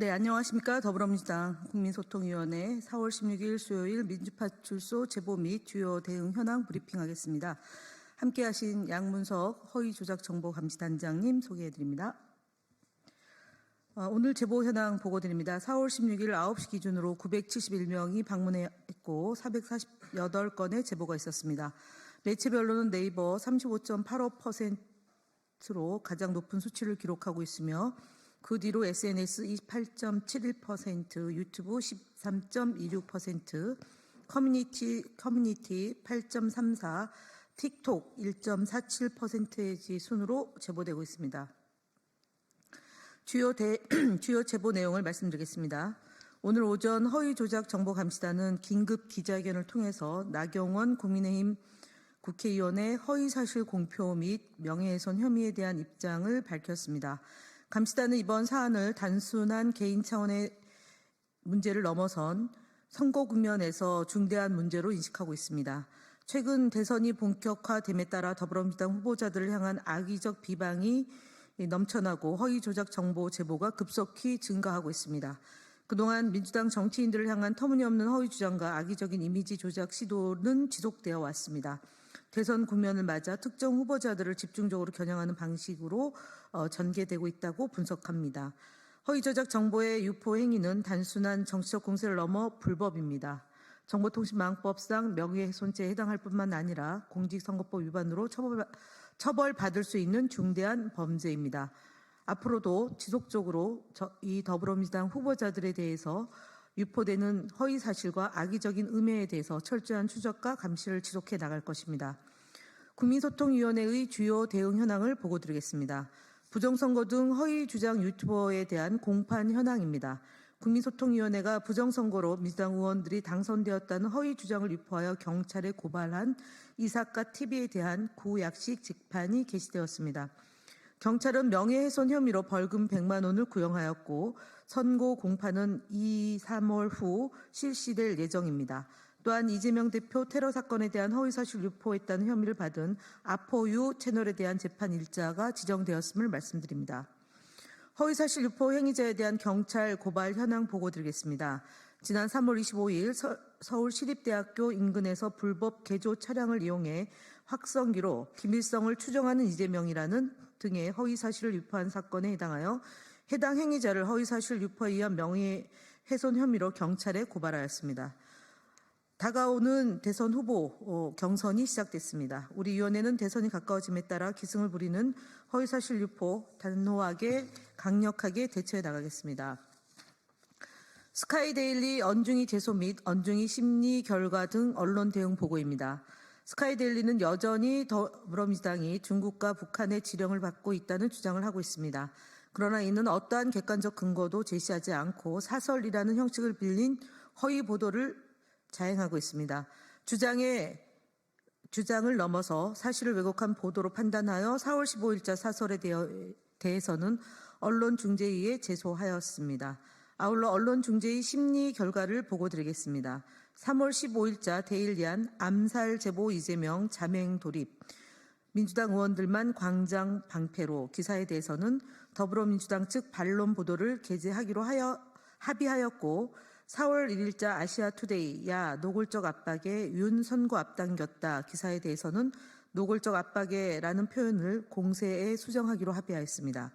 네, 안녕하십니까. 더불어민주당 국민소통위원회 4월 16일 수요일 민주파출소 제보 및 주요 대응 현황 브리핑하겠습니다. 함께하신 양문석 허위조작정보감시단장님 소개해드립니다. 오늘 제보 현황 보고드립니다. 4월 16일 9시 기준으로 971명이 방문했고 448건의 제보가 있었습니다. 매체별로는 네이버 35.85%로 가장 높은 수치를 기록하고 있으며 그 뒤로 SNS 28.71%, 유튜브 13.26%, 커뮤니티 8.34%, 틱톡 1.47%의 순으로 제보되고 있습니다. 주요 제보 내용을 말씀드리겠습니다. 오늘 오전 허위조작정보감시단은 긴급 기자회견을 통해서 나경원 국민의힘 국회의원의 허위사실 공표 및 명예훼손 혐의에 대한 입장을 밝혔습니다. 감시단은 이번 사안을 단순한 개인 차원의 문제를 넘어선 선거 국면에서 중대한 문제로 인식하고 있습니다. 최근 대선이 본격화됨에 따라 더불어민주당 후보자들을 향한 악의적 비방이 넘쳐나고 허위 조작 정보 제보가 급속히 증가하고 있습니다. 그동안 민주당 정치인들을 향한 터무니없는 허위 주장과 악의적인 이미지 조작 시도는 지속되어 왔습니다. 대선 국면을 맞아 특정 후보자들을 집중적으로 겨냥하는 방식으로 전개되고 있다고 분석합니다. 허위 조작 정보의 유포 행위는 단순한 정치적 공세를 넘어 불법입니다. 정보통신망법상 명예훼손죄에 해당할 뿐만 아니라 공직선거법 위반으로 처벌받을 수 있는 중대한 범죄입니다. 앞으로도 지속적으로 이 더불어민주당 후보자들에 대해서 유포되는 허위 사실과 악의적인 음해에 대해서 철저한 추적과 감시를 지속해 나갈 것입니다. 국민소통위원회의 주요 대응 현황을 보고드리겠습니다. 부정선거 등 허위 주장 유튜버에 대한 공판 현황입니다. 국민소통위원회가 부정선거로 민주당 의원들이 당선되었다는 허위 주장을 유포하여 경찰에 고발한 이사카 TV에 대한 구약식 직판이 게시되었습니다. 경찰은 명예훼손 혐의로 벌금 100만 원을 구형하였고 선고 공판은 2-3월 후 실시될 예정입니다. 또한 이재명 대표 테러 사건에 대한 허위사실 유포했다는 혐의를 받은 아포유 채널에 대한 재판 일자가 지정되었음을 말씀드립니다. 허위사실 유포 행위자에 대한 경찰 고발 현황 보고드리겠습니다. 지난 3월 25일 서울시립대학교 인근에서 불법 개조 차량을 이용해 확성기로 김일성을 추정하는 이재명이라는 등의 허위사실을 유포한 사건에 해당하여 해당 행위자를 허위사실 유포에 의한 명예훼손 혐의로 경찰에 고발하였습니다. 다가오는 대선 후보 경선이 시작됐습니다. 우리 위원회는 대선이 가까워짐에 따라 기승을 부리는 허위사실 유포 단호하게 강력하게 대처해 나가겠습니다. 스카이데일리 언중이 제소 및 언중이 심리 결과 등 언론 대응 보고입니다. 스카이데일리는 여전히 더불어민주당이 중국과 북한의 지령을 받고 있다는 주장을 하고 있습니다. 그러나 이는 어떠한 객관적 근거도 제시하지 않고 사설이라는 형식을 빌린 허위 보도를 자행하고 있습니다. 주장을 넘어서 사실을 왜곡한 보도로 판단하여 4월 15일자 사설에 대해서는 언론중재위에 제소하였습니다. 아울러 언론중재위 심리 결과를 보고드리겠습니다. 3월 15일자 데일리안 암살 제보 이재명 자맹 돌입 민주당 의원들만 광장 방패로 기사에 대해서는 더불어민주당 측 반론 보도를 게재하기로 합의하였고 4월 1일자 아시아투데이 야 노골적 압박에 윤 선고 앞당겼다 기사에 대해서는 노골적 압박에라는 표현을 공세에 수정하기로 합의하였습니다.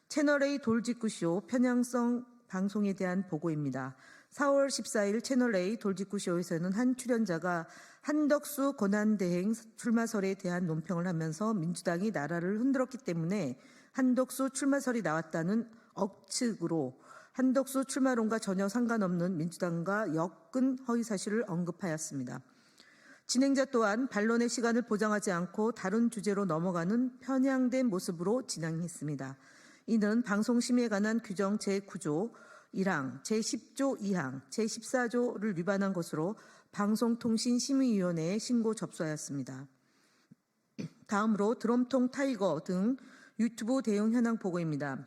채널A 돌직구쇼 편향성 방송에 대한 보고입니다. 4월 14일 채널A 돌직구쇼에서는 한 출연자가 한덕수 권한대행 출마설에 대한 논평을 하면서 민주당이 나라를 흔들었기 때문에 한덕수 출마설이 나왔다는 억측으로 한덕수 출마론과 전혀 상관없는 민주당과 엮은 허위사실을 언급하였습니다. 진행자 또한 반론의 시간을 보장하지 않고 다른 주제로 넘어가는 편향된 모습으로 진행했습니다. 이는 방송심의에 관한 규정 제9조 1항, 제10조 2항, 제14조를 위반한 것으로 방송통신심의위원회에 신고 접수하였습니다. 다음으로 드럼통 타이거 등 유튜브 대응 현황 보고입니다.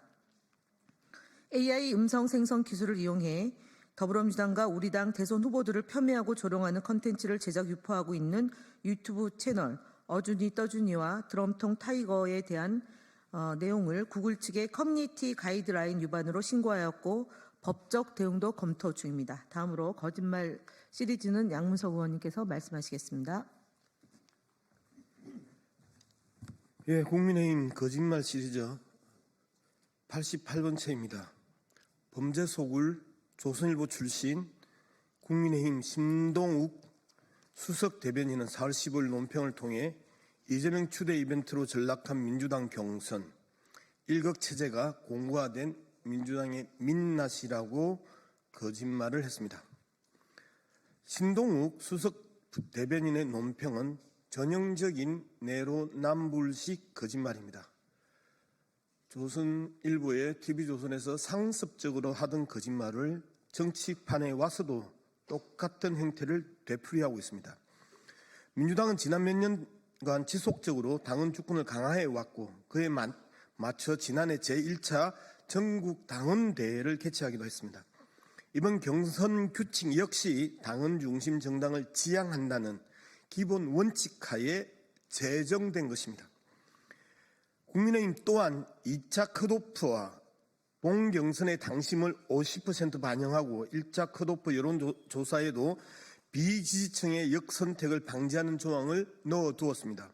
AI 음성 생성 기술을 이용해 더불어민주당과 우리 당 대선 후보들을 폄훼하고 조롱하는 컨텐츠를 제작 유포하고 있는 유튜브 채널 어준이 떠준이와 드럼통 타이거에 대한 내용을 구글 측에 커뮤니티 가이드라인 위반으로 신고하였고 법적 대응도 검토 중입니다. 다음으로 거짓말 시리즈는 양문석 의원님께서 말씀하시겠습니다. 예, 국민의힘 거짓말 시리즈 88번째입니다. 범죄 속을 조선일보 출신 국민의힘 신동욱 수석 대변인은 4월 15일 논평을 통해 이재명 추대 이벤트로 전락한 민주당 경선, 일극체제가 공고화된 민주당의 민낯이라고 거짓말을 했습니다. 신동욱 수석 대변인의 논평은 전형적인 내로남불식 거짓말입니다. 조선일보의 TV조선에서 상습적으로 하던 거짓말을 정치판에 와서도 똑같은 행태를 되풀이하고 있습니다. 민주당은 지난 몇 년간 지속적으로 당헌 주권을 강화해 왔고 그에 맞춰 지난해 제1차 전국 당헌대회를 개최하기도 했습니다. 이번 경선 규칙 역시 당헌 중심 정당을 지향한다는 기본 원칙하에 제정된 것입니다. 국민의힘 또한 2차 컷오프와 본 경선의 당심을 50% 반영하고 1차 컷오프 여론조사에도 비지지층의 역선택을 방지하는 조항을 넣어두었습니다.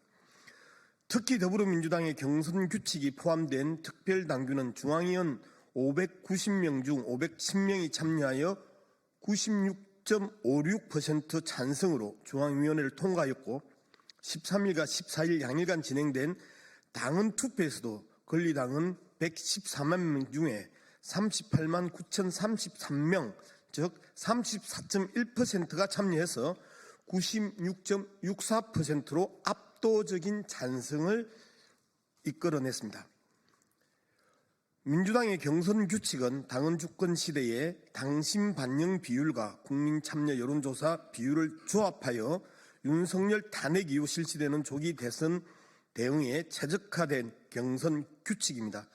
특히 더불어민주당의 경선 규칙이 포함된 특별당규는 중앙위원 590명 중 510명이 참여하여 96.56% 찬성으로 중앙위원회를 통과하였고 13일과 14일 양일간 진행된 당헌 투표에서도 권리당은 114만 명 중에 38만 9,033명, 즉 34.1%가 참여해서 96.64%로 압도적인 찬성을 이끌어냈습니다. 민주당의 경선 규칙은 당헌 주권 시대의 당심 반영 비율과 국민 참여 여론조사 비율을 조합하여 윤석열 탄핵 이후 실시되는 조기 대선 대응에 최적화된 경선 규칙입니다.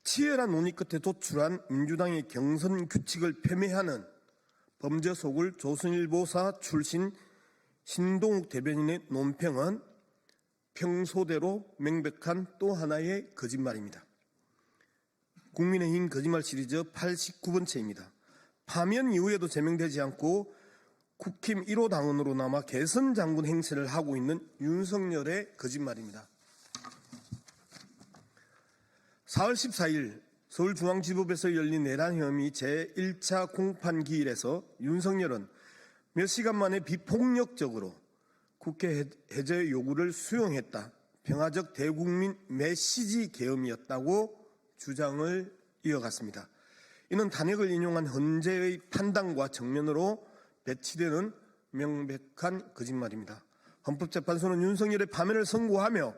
치열한 논의 끝에 도출한 민주당의 경선 규칙을 폄훼하는 범죄 속을 조선일보사 출신 신동욱 대변인의 논평은 평소대로 명백한 또 하나의 거짓말입니다. 국민의힘 거짓말 시리즈 89번째입니다. 파면 이후에도 제명되지 않고 국힘 1호 당원으로 남아 개선 장군 행세를 하고 있는 윤석열의 거짓말입니다. 4월 14일 서울중앙지법에서 열린 내란 혐의 제1차 공판기일에서 윤석열은 몇 시간 만에 비폭력적으로 국회 해제 요구를 수용했다. 평화적 대국민 메시지 계엄이었다고 주장을 이어갔습니다. 이는 탄핵을 인용한 헌재의 판단과 정면으로 배치되는 명백한 거짓말입니다. 헌법재판소는 윤석열의 파면을 선고하며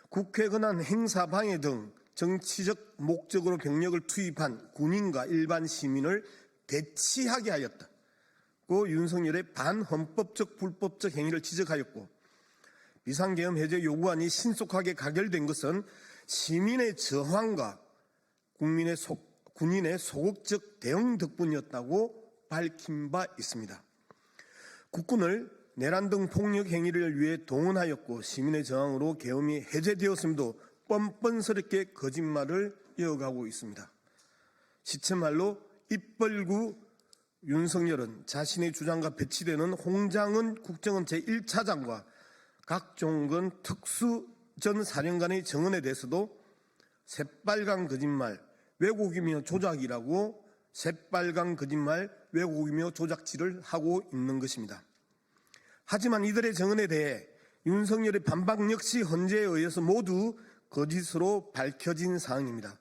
국회 권한 행사 방해 등 정치적 목적으로 병력을 투입한 군인과 일반 시민을 대치하게 하였다고 윤석열의 반헌법적 불법적 행위를 지적하였고 비상계엄 해제 요구안이 신속하게 가결된 것은 시민의 저항과 군인의 소극적 대응 덕분이었다고 밝힌 바 있습니다. 국군을 내란 등 폭력 행위를 위해 동원하였고 시민의 저항으로 계엄이 해제되었음도 뻔뻔스럽게 거짓말을 이어가고 있습니다. 시체말로 입벌구 윤석열은 자신의 주장과 배치되는 홍장은 국정원 제1차장과 각종건 특수전 사령관의 정언에 대해서도 새빨간 거짓말, 왜곡이며 조작이라고 새빨간 거짓말, 왜곡이며 조작질을 하고 있는 것입니다. 하지만 이들의 정언에 대해 윤석열의 반박 역시 헌재에 의해서 모두 거짓으로 밝혀진 사항입니다.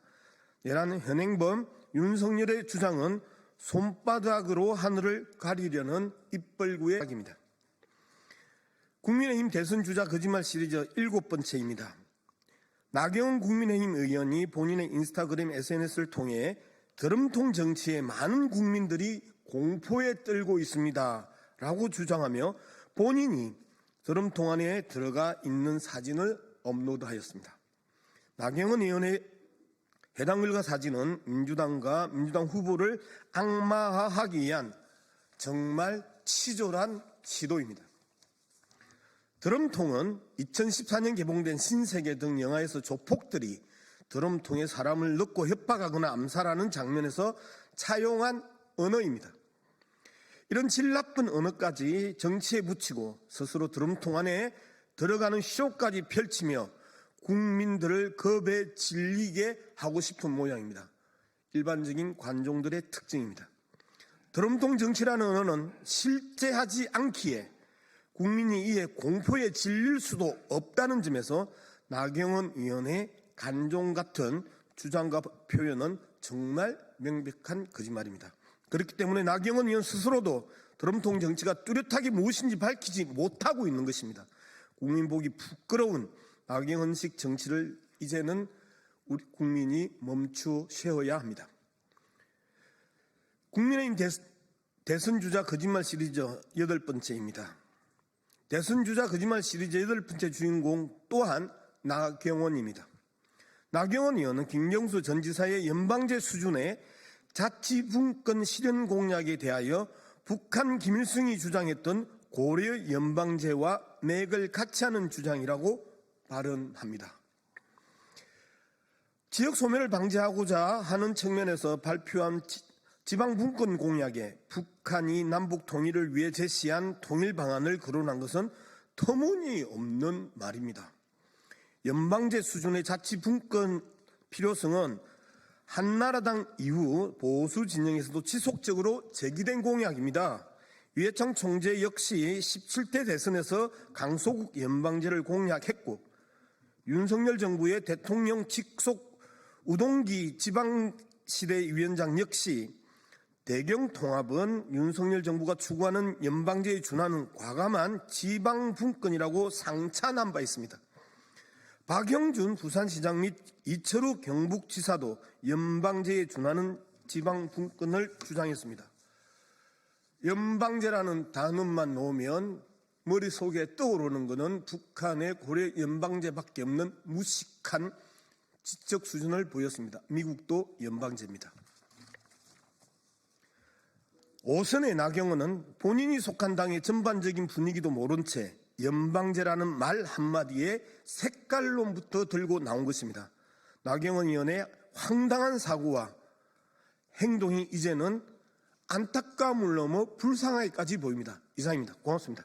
내란 현행범 윤석열의 주장은 손바닥으로 하늘을 가리려는 입벌구의 이야기입니다. 국민의힘 대선 주자 거짓말 시리즈 7번째입니다. 나경원 국민의힘 의원이 본인의 인스타그램 SNS를 통해 드럼통 정치에 많은 국민들이 공포에 떨고 있습니다 라고 주장하며 본인이 드럼통 안에 들어가 있는 사진을 업로드하였습니다. 나경원 의원의 해당 글과 사진은 민주당과 민주당 후보를 악마화하기 위한 정말 치졸한 시도입니다. 드럼통은 2014년 개봉된 신세계 등 영화에서 조폭들이 드럼통에 사람을 넣고 협박하거나 암살하는 장면에서 차용한 언어입니다. 이런 질 나쁜 언어까지 정치에 붙이고 스스로 드럼통 안에 들어가는 쇼까지 펼치며 국민들을 겁에 질리게 하고 싶은 모양입니다. 일반적인 관종들의 특징입니다. 드럼통 정치라는 언어는 실제하지 않기에 국민이 이에 공포에 질릴 수도 없다는 점에서 나경원 의원의 간종 같은 주장과 표현은 정말 명백한 거짓말입니다. 그렇기 때문에 나경원 의원 스스로도 드럼통 정치가 뚜렷하게 무엇인지 밝히지 못하고 있는 것입니다. 국민 보기 부끄러운 나경원식 정치를 이제는 우리 국민이 멈추셔야 합니다. 국민의힘 대선 주자 거짓말 시리즈 8번째입니다. 대선 주자 거짓말 시리즈 8번째 주인공 또한 나경원입니다. 나경원 의원은 김경수 전 지사의 연방제 수준의 자치분권 실현 공약에 대하여 북한 김일성이 주장했던 고려 연방제와 맥을 같이 하는 주장이라고 발언합니다. 지역 소멸을 방지하고자 하는 측면에서 발표한 지방분권 공약에 북한이 남북 통일을 위해 제시한 통일 방안을 거론한 것은 터무니없는 말입니다. 연방제 수준의 자치분권 필요성은 한나라당 이후 보수 진영에서도 지속적으로 제기된 공약입니다. 유해창 총재 역시 17대 대선에서 강소국 연방제를 공약했고 윤석열 정부의 대통령 직속 우동기 지방시대위원장 역시 대경통합은 윤석열 정부가 추구하는 연방제에 준하는 과감한 지방분권이라고 상찬한 바 있습니다. 박형준 부산시장 및 이철우 경북지사도 연방제에 준하는 지방분권을 주장했습니다. 연방제라는 단어만 놓으면 머릿속에 떠오르는 것은 북한의 고려 연방제밖에 없는 무식한 지적 수준을 보였습니다. 미국도 연방제입니다. 오선의 나경원은 본인이 속한 당의 전반적인 분위기도 모른 채 연방제라는 말 한마디에 색깔론부터 들고 나온 것입니다. 나경원 의원의 황당한 사고와 행동이 이제는 안타까움을 넘어 불쌍하게까지 보입니다. 이상입니다. 고맙습니다.